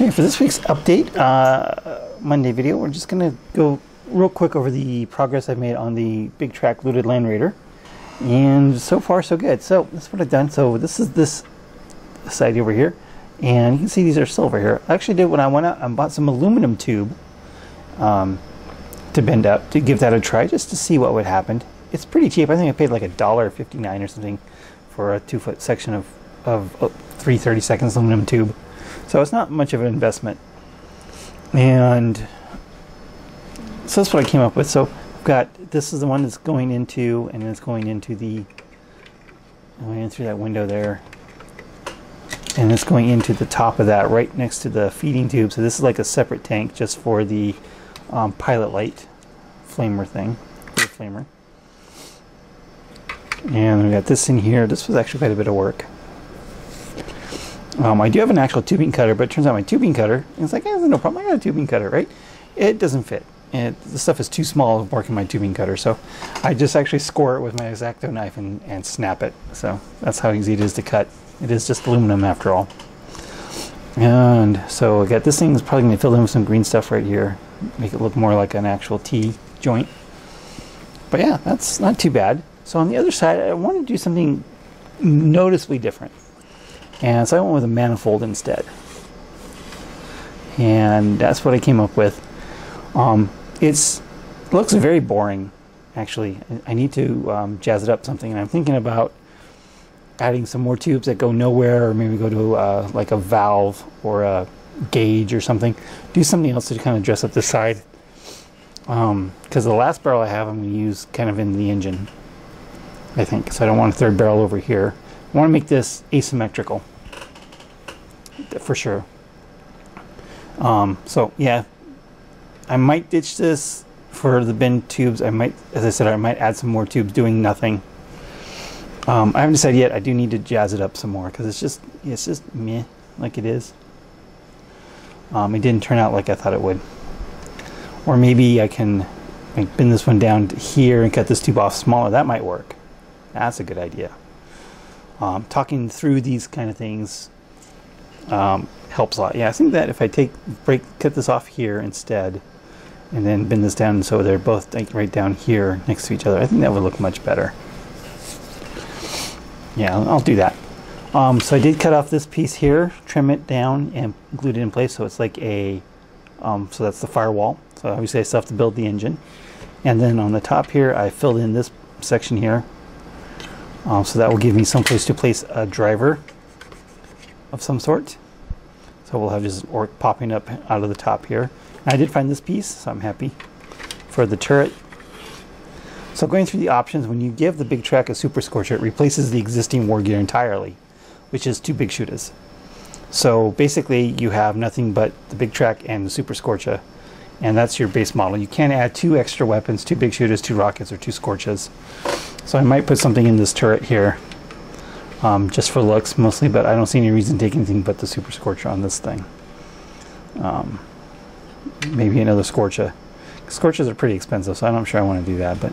Okay, for this week's update, Monday video, we're just going to go real quick over the progress I've made on the Big Trakk looted Land Raider. And so far, so good. So, that's what I've done. So, this is this side over here. And you can see these are silver here. I actually did when I went out and bought some aluminum tube to bend up, to give that a try, just to see what would happen. It's pretty cheap. I think I paid like $1.59 or something for a 2-foot section of 3/32 aluminum tube. So it's not much of an investment. And so that's what I came up with. So I've got, this is the one that's going into, and it's going into the, going in through that window there. And it's going into the top of that, right next to the feeding tube. So this is like a separate tank just for the pilot light flamer thing, flamer. And we got this in here. This was actually quite a bit of work. I do have an actual tubing cutter, but it turns out my tubing cutter, it's like, no problem, I got a tubing cutter, right? It doesn't fit. The stuff is too small to work in my tubing cutter, so I just actually score it with my X-Acto knife and snap it. So that's how easy it is to cut. It is just aluminum after all. And so I got this thing is probably going to fill in with some green stuff right here, make it look more like an actual T-joint. But yeah, that's not too bad. So on the other side, I want to do something noticeably different. And so I went with a manifold instead. And that's what I came up with. It looks very boring, actually. I need to jazz it up something. And I'm thinking about adding some more tubes that go nowhere, or maybe go to like a valve or a gauge or something. Do something else to kind of dress up the side. Because the last barrel I have, I'm going to use kind of in the engine, I think. So I don't want a third barrel over here. I want to make this asymmetrical, for sure. So yeah, I might ditch this for the bend tubes. I might, as I said, I might add some more tubes doing nothing. I haven't decided yet. I do need to jazz it up some more because it's just meh, like it is. It didn't turn out like I thought it would. Or maybe I can like bend this one down to here and cut this tube off smaller. That might work. That's a good idea. Talking through these kind of things helps a lot. Yeah, I think that if I cut this off here instead, and then bend this down so they're both like right down here next to each other, I think that would look much better. Yeah, I'll do that. So I did cut off this piece here, trim it down, and glued it in place so it's like a, so that's the firewall. So obviously I still have to build the engine. And then on the top here, I filled in this section here. So that will give me some place to place a driver of some sort. So we'll have just orc popping up out of the top here. And I did find this piece, so I'm happy for the turret. So going through the options, when you give the Big Trakk a Super Scorcher, it replaces the existing war gear entirely, which is 2 big shooters. So basically you have nothing but the Big Trakk and the Super Scorcher, and that's your base model. You can add 2 extra weapons, 2 big shooters, 2 rockets, or 2 Scorches. So I might put something in this turret here, just for looks mostly, but I don't see any reason to take anything but the Super Scorcher on this thing. Maybe another Scorcher. Scorchers are pretty expensive, so I'm not sure I want to do that, but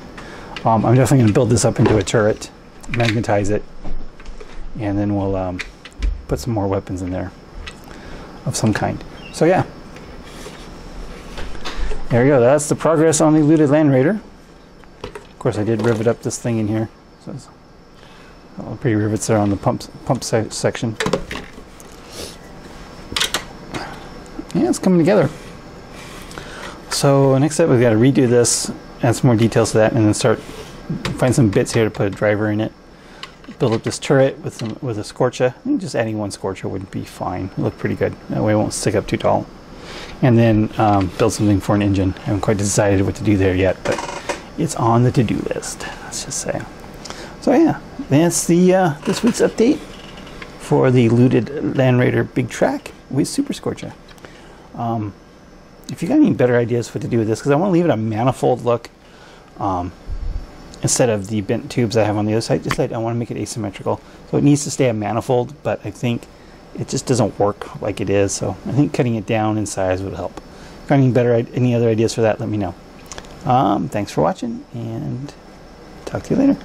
I'm definitely going to build this up into a turret, magnetize it, and then we'll put some more weapons in there of some kind. So yeah, there we go. That's the progress on the looted Land Raider. Of course, I did rivet up this thing in here. So it's pretty rivets there on the pump section. Yeah, it's coming together. So next up, we've got to redo this, add some more details to that, and then find some bits here to put a driver in it. Build up this turret with a Scorcher. I think just adding 1 Scorcher would be fine. It'll look pretty good. That way it won't stick up too tall. And then build something for an engine. I haven't quite decided what to do there yet, but it's on the to-do list, let's just say. So yeah, that's the this week's update for the looted Land Raider Big Trakk with Super Scorcher. If you got any better ideas for what to do with this, because I want to leave it a manifold look instead of the bent tubes I have on the other side, just like I want to make it asymmetrical. So it needs to stay a manifold, but I think it just doesn't work like it is. So I think cutting it down in size would help. If you got any other ideas for that, let me know. Thanks for watching, and talk to you later.